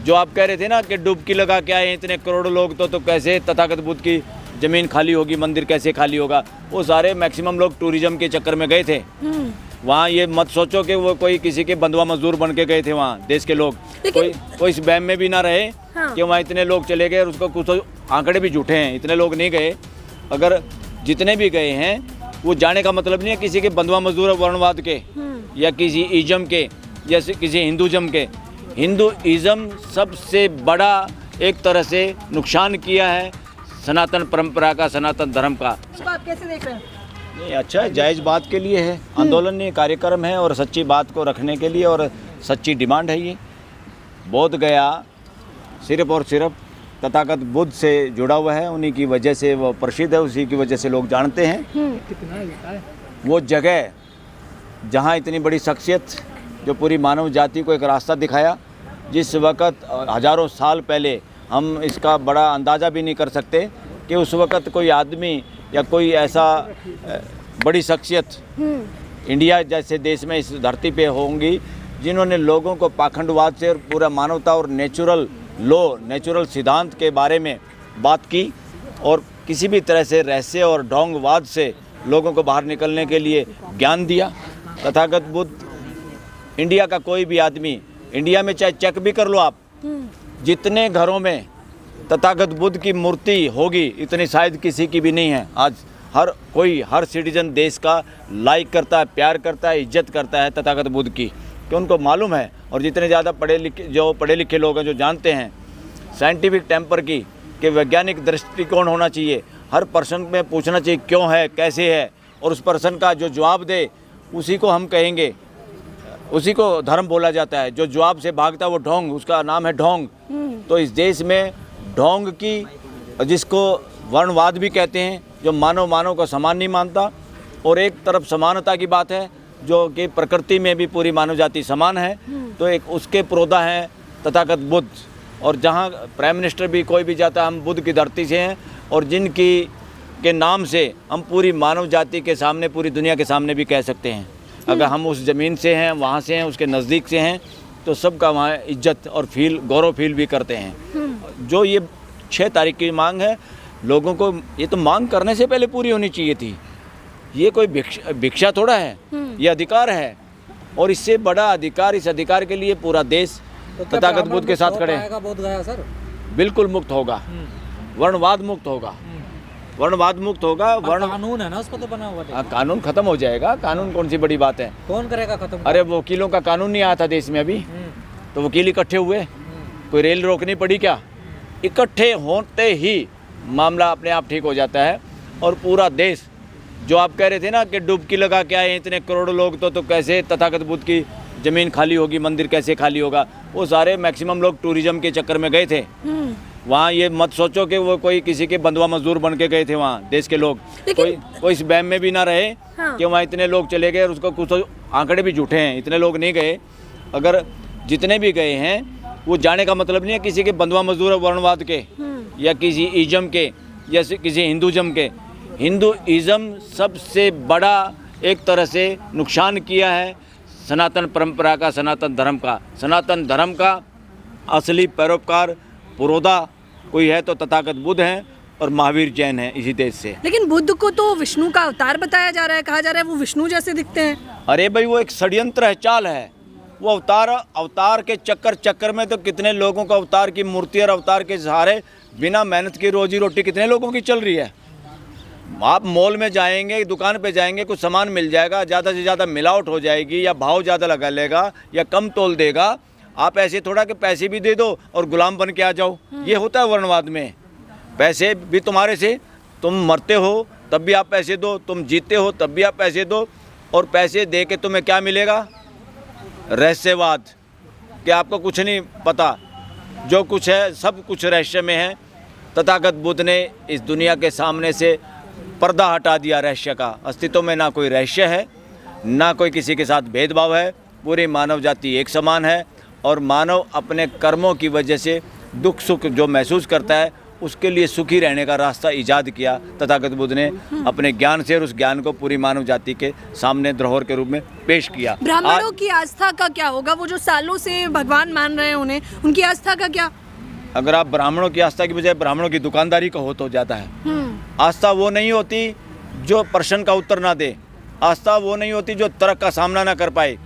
जो आप कह रहे थे ना कि डुबकी लगा के आए इतने करोड़ों लोग, तो कैसे तथागत बुद्ध की ज़मीन खाली होगी, मंदिर कैसे खाली होगा। वो सारे मैक्सिमम लोग टूरिज्म के चक्कर में गए थे वहाँ। ये मत सोचो कि वो कोई किसी के बंधुआ मजदूर बन के गए थे वहाँ देश के लोग। कोई इस वहम में भी ना रहे कि वहाँ इतने लोग चले गए, और उसको कुछ आंकड़े भी झूठे हैं, इतने लोग नहीं गए। अगर जितने भी गए हैं वो जाने का मतलब नहीं है किसी के बंधुआ मजदूर वर्णवाद के या किसी इज्म के या किसी हिंदुज़म के। हिंदुइज़्म सबसे बड़ा एक तरह से नुकसान किया है सनातन परंपरा का, सनातन धर्म का। इसको आप कैसे देख रहे हैं? नहीं, अच्छा है, जायज़ बात के लिए है, आंदोलन कार्यक्रम है और सच्ची बात को रखने के लिए, और सच्ची डिमांड है ये। बोध गया सिर्फ और सिर्फ तथागत बुद्ध से जुड़ा हुआ है, उन्हीं की वजह से वो प्रसिद्ध है, उसी की वजह से लोग जानते हैं। वो जगह जहाँ इतनी बड़ी शख्सियत जो पूरी मानव जाति को एक रास्ता दिखाया, जिस वक़्त हज़ारों साल पहले हम इसका बड़ा अंदाज़ा भी नहीं कर सकते कि उस वक़्त कोई आदमी या कोई ऐसा बड़ी शख्सियत इंडिया जैसे देश में इस धरती पे होंगी जिन्होंने लोगों को पाखंडवाद से और पूरा मानवता और नेचुरल लॉ, नेचुरल सिद्धांत के बारे में बात की, और किसी भी तरह से रहस्य और ढोंगवाद से लोगों को बाहर निकलने के लिए ज्ञान दिया। तथागत बुद्ध, इंडिया का कोई भी आदमी, इंडिया में चाहे चेक भी कर लो आप, जितने घरों में तथागत बुद्ध की मूर्ति होगी इतनी शायद किसी की भी नहीं है। आज हर सिटीजन देश का लाइक करता है, प्यार करता है, इज्जत करता है तथागत बुद्ध की, कि उनको मालूम है। और जितने ज़्यादा पढ़े लिखे लोग हैं जो जानते हैं साइंटिफिक टेम्पर की, कि वैज्ञानिक दृष्टिकोण होना चाहिए, हर पर्सन में पूछना चाहिए क्यों है, कैसे है, और उस पर्सन का जो जवाब दे उसी को हम कहेंगे, उसी को धर्म बोला जाता है। जो जवाब से भागता है वो ढोंग, उसका नाम है ढोंग। तो इस देश में ढोंग की, जिसको वर्णवाद भी कहते हैं, जो मानव को समान नहीं मानता, और एक तरफ समानता की बात है जो कि प्रकृति में भी पूरी मानव जाति समान है, तो एक उसके प्रोदा हैं तथागत बुद्ध। और जहाँ प्राइम मिनिस्टर भी कोई भी जाता है, हम बुद्ध की धरती से हैं, और जिनकी के नाम से हम पूरी मानव जाति के सामने, पूरी दुनिया के सामने भी कह सकते हैं। अगर हम उस ज़मीन से हैं, वहाँ से हैं, उसके नज़दीक से हैं, तो सबका वहाँ इज्जत और गौरव फील भी करते हैं। जो ये 6 तारीख की मांग है, लोगों को ये तो मांग करने से पहले पूरी होनी चाहिए थी। ये कोई भिक्षा थोड़ा है, ये अधिकार है, और इससे बड़ा अधिकार, इस अधिकार के लिए पूरा देश तथागत बुद्ध के साथ खड़े हैं। बोध गया सर बिल्कुल मुक्त होगा, वर्णवाद मुक्त होगा, वर्णवाद मुक्त होगा। कानून है ना उस पर तो बना हुआ, कानून खत्म हो जाएगा। कानून कौन सी बड़ी बात है, कौन करेगा खत्म? अरे वकीलों का कानून नहीं आया था देश में अभी, तो वकील इकट्ठे हुए, कोई रेल रोकनी पड़ी क्या? इकट्ठे होते ही मामला अपने आप ठीक हो जाता है। और पूरा देश, जो आप कह रहे थे ना कि डुबकी लगा के आए इतने करोड़ों लोग, तो कैसे तथागत बुद्ध की ज़मीन खाली होगी, मंदिर कैसे खाली होगा। वो सारे मैक्सिमम लोग टूरिज्म के चक्कर में गए थे वहाँ। ये मत सोचो कि वो कोई किसी के बंधुआ मजदूर बन के गए थे वहाँ देश के लोग। कोई इस वहम में भी ना रहे कि वहाँ इतने लोग चले गए, और उसको कुछ आंकड़े भी झूठे हैं, इतने लोग नहीं गए। अगर जितने भी गए हैं वो जाने का मतलब नहीं है किसी के बंधुआ मजदूर वर्णवाद के या किसी इज्म के या किसी हिंदुज़म के। हिंदुइज़्म सबसे बड़ा एक तरह से नुकसान किया है सनातन परंपरा का, सनातन धर्म का। सनातन धर्म का असली पैरोकार पुरोधा कोई है तो तथागत बुद्ध हैं और महावीर जैन हैं इसी देश से। लेकिन बुद्ध को तो विष्णु का अवतार बताया जा रहा है, कहा जा रहा है वो विष्णु जैसे दिखते हैं। अरे भाई, वो एक षड्यंत्र है, चाल है। वो अवतार के चक्कर में तो कितने लोगों को अवतार की मूर्ति और अवतार के सहारे बिना मेहनत की रोजी रोटी कितने लोगों की चल रही है। आप मॉल में जाएंगे, दुकान पे जाएंगे, कुछ सामान मिल जाएगा, ज़्यादा से ज़्यादा मिलावट हो जाएगी या भाव ज़्यादा लगा लेगा या कम तोल देगा। आप ऐसे थोड़ा कि पैसे भी दे दो और गुलाम बन के आ जाओ। ये होता है वर्णवाद में। पैसे भी तुम्हारे से, तुम मरते हो तब भी आप पैसे दो, तुम जीते हो तब भी आप पैसे दो, और पैसे दे के तुम्हें क्या मिलेगा? रहस्यवाद, कि आपको कुछ नहीं पता, जो कुछ है सब कुछ रहस्य में है। तथागत बुद्ध ने इस दुनिया के सामने से पर्दा हटा दिया रहस्य का। अस्तित्व में ना कोई रहस्य है, ना कोई किसी के साथ भेदभाव है। पूरी मानव जाति एक समान है, और मानव अपने कर्मों की वजह से दुख सुख जो महसूस करता है उसके लिए सुखी रहने का रास्ता ईजाद किया तथागत बुद्ध ने अपने ज्ञान से, और उस ज्ञान को पूरी मानव जाति के सामने धरोहर के रूप में पेश किया। ब्राह्मणों की आस्था का क्या होगा? वो जो सालों से भगवान मान रहे हैं उन्हें, उनकी आस्था का क्या? अगर आप ब्राह्मणों की आस्था की बजाय ब्राह्मणों की दुकानदारी का हो तो जाता है। आस्था वो नहीं होती जो प्रश्न का उत्तर ना दे, आस्था वो नहीं होती जो तर्क का सामना ना कर पाए।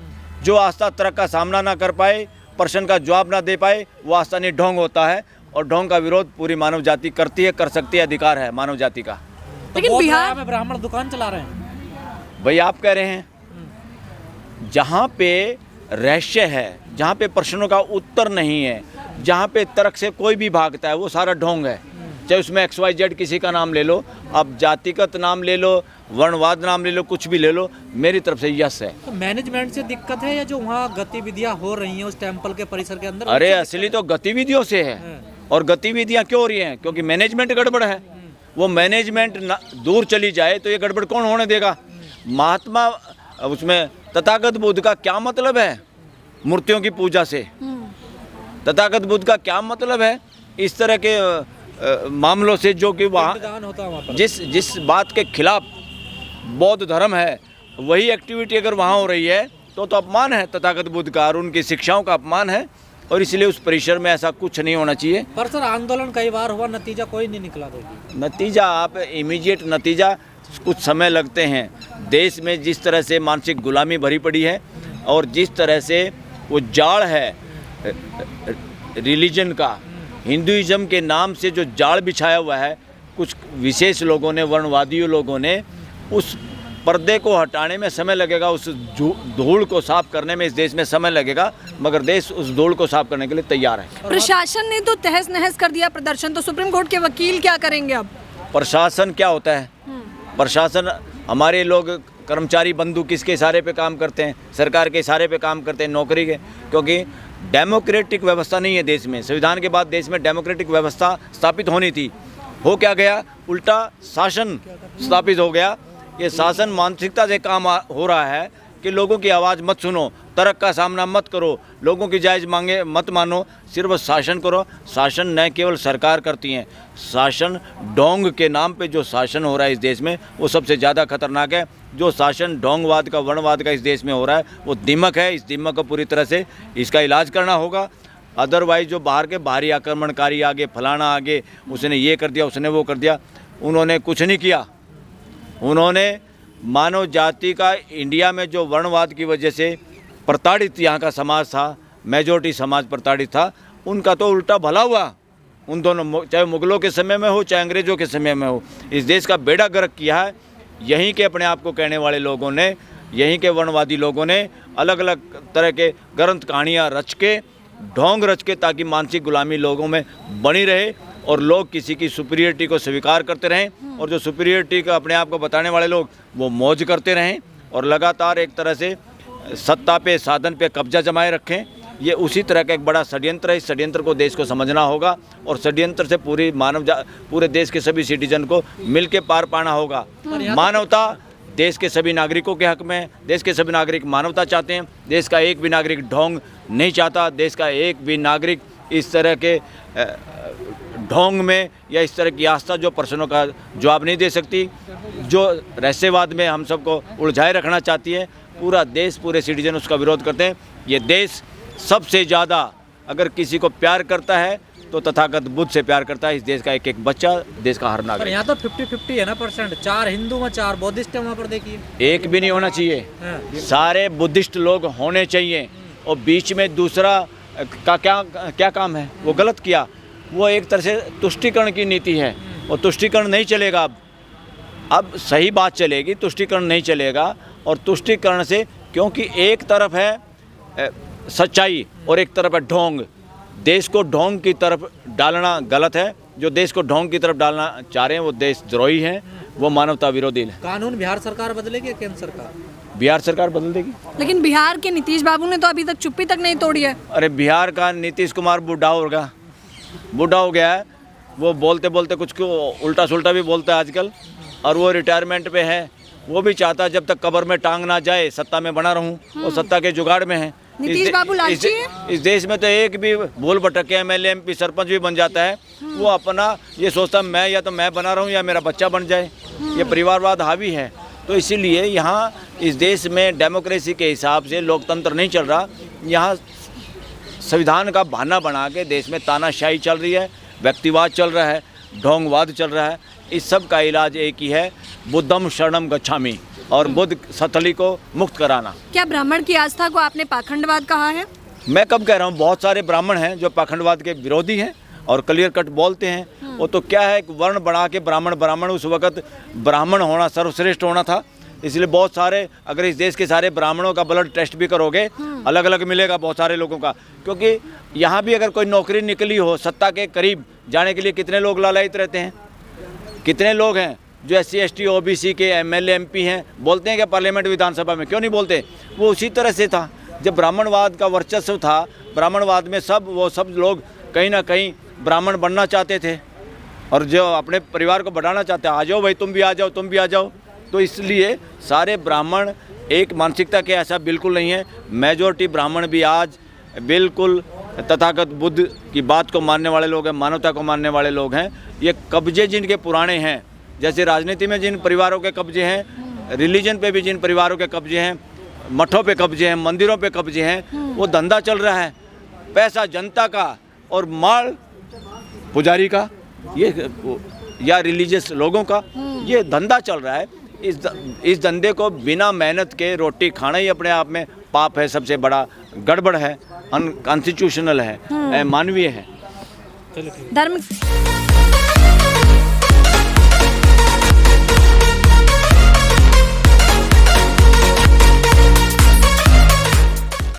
जो आस्था तर्क का सामना ना कर पाए, प्रश्न का जवाब ना दे पाए, वो आस्था नहीं, ढोंग होता है। और ढोंग का विरोध पूरी मानव जाति करती है, कर सकती है, अधिकार है मानव जाति का। लेकिन बिहार में ब्राह्मण दुकान चला रहे हैं भाई, आप कह रहे हैं जहाँ पे रहस्य है, जहाँ पे प्रश्नों का उत्तर नहीं है, जहाँ पे तर्क से कोई भी भागता है, वो सारा ढोंग है। चाहे उसमें XYZ किसी का नाम ले लो, आप जातिगत नाम ले लो, वर्णवाद नाम ले लो, कुछ भी ले लो, मेरी तरफ से यस है। तो मैनेजमेंट से दिक्कत है या जो वहाँ गतिविधियाँ हो रही हैं उस टेम्पल के परिसर के अंदर? अरे असली तो गतिविधियों से है। और गतिविधियाँ क्यों हो रही हैं? क्योंकि मैनेजमेंट गड़बड़ है। वो मैनेजमेंट दूर चली जाए तो ये गड़बड़ कौन होने देगा? महात्मा उसमें तथागत बुद्ध का क्या मतलब है मूर्तियों की पूजा से? तथागत बुद्ध का क्या मतलब है इस तरह के मामलों से, जो कि वहाँ होता है वहाँ पर। जिस बात के खिलाफ बौद्ध धर्म है, वही एक्टिविटी अगर वहाँ हो रही है तो अपमान है तथागत बुद्ध का, और उनकी शिक्षाओं का अपमान है। और इसलिए उस परिसर में ऐसा कुछ नहीं होना चाहिए। पर सर, आंदोलन कई बार हुआ, नतीजा कोई नहीं निकला। नतीजा आप इमीडिएट नतीजा कुछ समय लगते हैं। देश में जिस तरह से मानसिक गुलामी भरी पड़ी है, और जिस तरह से वो जाड़ है रिलीजन का, हिंदुइज्म के नाम से जो जाल बिछाया हुआ है कुछ विशेष लोगों ने, वर्णवादियों लोगों ने, उस पर्दे को हटाने में समय लगेगा, उस धूल को साफ करने में इस देश में समय लगेगा, मगर देश उस धूल को साफ करने के लिए तैयार है। प्रशासन ने तो तहस नहस कर दिया प्रदर्शन, तो सुप्रीम कोर्ट के वकील क्या करेंगे अब? प्रशासन क्या होता है? प्रशासन, हमारे लोग कर्मचारी बंधु किसके इशारे पे काम करते हैं? सरकार के इशारे पे काम करते हैं, नौकरी के। क्योंकि डेमोक्रेटिक व्यवस्था नहीं है देश में। संविधान के बाद देश में डेमोक्रेटिक व्यवस्था स्थापित होनी थी। हो क्या गया? उल्टा शासन स्थापित हो गया। ये शासन मानसिकता से काम हो रहा है कि लोगों की आवाज़ मत सुनो, तर्क का सामना मत करो, लोगों की जायज़ मांगे मत मानो, सिर्फ शासन करो। शासन न केवल सरकार करती हैं, शासन ढोंग के नाम पे जो शासन हो रहा है इस देश में, वो सबसे ज़्यादा खतरनाक है। जो शासन ढोंगवाद का, वर्णवाद का इस देश में हो रहा है, वो दीमक है। इस दीमक को पूरी तरह से इसका इलाज करना होगा। अदरवाइज जो बाहर के बाहरी आक्रमणकारी आगे, फलाना आगे, उसने ये कर दिया, उसने वो कर दिया, उन्होंने कुछ नहीं किया। उन्होंने मानव जाति का, इंडिया में जो वर्णवाद की वजह से प्रताड़ित यहाँ का समाज था, मेजॉरिटी समाज प्रताड़ित था, उनका तो उल्टा भला हुआ। उन दोनों, चाहे मुगलों के समय में हो, चाहे अंग्रेज़ों के समय में हो, इस देश का बेड़ा गर्क किया है यहीं के अपने आप को कहने वाले लोगों ने, यहीं के वर्णवादी लोगों ने अलग अलग तरह के ग्रंथ कहानियाँ रच के, ढोंग रच के, ताकि मानसिक गुलामी लोगों में बनी रहे और लोग किसी की सुपीरियरिटी को स्वीकार करते रहें, और जो सुपीरियरिटी का अपने आप को बताने वाले लोग वो मौज करते रहें और लगातार एक तरह से सत्ता पे, साधन पे कब्जा जमाए रखें। ये उसी तरह का एक बड़ा षड्यंत्र है। इस षड्यंत्र को देश को समझना होगा, और षड्यंत्र से पूरे देश के सभी सिटीजन को मिल के पार पाना होगा। मानवता देश के सभी नागरिकों के हक में है। देश के सभी नागरिक मानवता चाहते हैं। देश का एक भी नागरिक ढोंग नहीं चाहता। देश का एक भी नागरिक इस तरह के ढोंग में या इस तरह की आस्था जो प्रश्नों का जवाब नहीं दे सकती, जो रहस्यवाद में हम सबको उलझाए रखना चाहती है, पूरा देश, पूरे सिटीजन उसका विरोध करते हैं। ये देश सबसे ज़्यादा अगर किसी को प्यार करता है तो तथागत बुद्ध से प्यार करता है। इस देश का एक एक बच्चा, देश का हर नागरिक। यहाँ तो 50-50 है ना परसेंट, 4 हिंदू में 4 बुद्धिस्ट है वहाँ पर। देखिए, एक भी नहीं होना चाहिए, सारे बुद्धिस्ट लोग होने चाहिए। और बीच में दूसरा का क्या काम है, वो गलत किया। वो एक तरह से तुष्टीकरण की नीति है, और तुष्टीकरण नहीं चलेगा। अब सही बात चलेगी, तुष्टीकरण नहीं चलेगा। और तुष्टीकरण से, क्योंकि एक तरफ है सच्चाई और एक तरफ है ढोंग, देश को ढोंग की तरफ डालना गलत है। जो देश को ढोंग की तरफ डालना चाह रहे हैं वो देशद्रोही हैं, वो मानवता विरोधी है। कानून बिहार सरकार बदलेगी या केंद्र सरकार? बिहार सरकार बदल देगी। लेकिन बिहार के नीतीश बाबू ने तो अभी तक चुप्पी तक नहीं तोड़ी है। अरे बिहार का नीतीश कुमार बूढ़ा हो गया है। वो बोलते बोलते कुछ को उल्टा सुल्टा भी बोलता है आजकल, और वो रिटायरमेंट पे है। वो भी चाहता है जब तक कब्र में टांग ना जाए सत्ता में बना रहूं, और सत्ता के जुगाड़ में है। नीतीश बाबू लालची है? इस देश में तो एक भी भूल भटके एमएलए एमपी सरपंच भी बन जाता है, वो अपना ये सोचता मैं या तो मैं बना रहा हूँ या मेरा बच्चा बन जाए, ये परिवारवाद हावी है। तो इसीलिए यहाँ इस देश में डेमोक्रेसी के हिसाब से लोकतंत्र नहीं चल रहा, यहाँ संविधान का बहाना बना के देश में तानाशाही चल रही है, व्यक्तिवाद चल रहा है, ढोंगवाद चल रहा है। इस सब का इलाज एक ही है, बुद्धम शरणम गच्छामि, और बुद्ध सतली को मुक्त कराना। क्या ब्राह्मण की आस्था को आपने पाखंडवाद कहा है? मैं कब कह रहा हूँ, बहुत सारे ब्राह्मण हैं जो पाखंडवाद के विरोधी हैं और क्लियर कट बोलते हैं। वो तो क्या है, वर्ण बढ़ा के ब्राह्मण, उस वक़्त ब्राह्मण होना सर्वश्रेष्ठ होना था, इसलिए बहुत सारे, अगर इस देश के सारे ब्राह्मणों का ब्लड टेस्ट भी करोगे अलग अलग मिलेगा बहुत सारे लोगों का। क्योंकि यहाँ भी अगर कोई नौकरी निकली हो सत्ता के करीब जाने के लिए कितने लोग लालायित रहते हैं, कितने लोग हैं जो SC ST OBC के MLA MP हैं, बोलते हैं कि पार्लियामेंट विधानसभा में, क्यों नहीं बोलते? वो उसी तरह से था जब ब्राह्मणवाद का वर्चस्व था। ब्राह्मणवाद में सब लोग कहीं ना कहीं ब्राह्मण बनना चाहते थे, और जो अपने परिवार को बढ़ाना चाहते हैं, आ जाओ भाई तुम भी आ जाओ, तुम भी आ जाओ। तो इसलिए सारे ब्राह्मण एक मानसिकता के ऐसा बिल्कुल नहीं है। मेजॉरिटी ब्राह्मण भी आज बिल्कुल तथागत बुद्ध की बात को मानने वाले लोग हैं, मानवता को मानने वाले लोग हैं। ये कब्जे जिनके पुराने हैं, जैसे राजनीति में जिन परिवारों के कब्जे हैं, रिलीजन पे भी जिन परिवारों के कब्जे हैं, मठों पे कब्जे हैं, मंदिरों पे कब्जे हैं, वो धंधा चल रहा है, पैसा जनता का और माल पुजारी का, ये या रिलीजियस लोगों का, ये धंधा चल रहा है। इस धंधे को बिना मेहनत के रोटी खाना ही अपने आप में पाप है, सबसे बड़ा गड़बड़ है, अनकॉन्स्टिट्यूशनल है, अमानवीय है। धर्म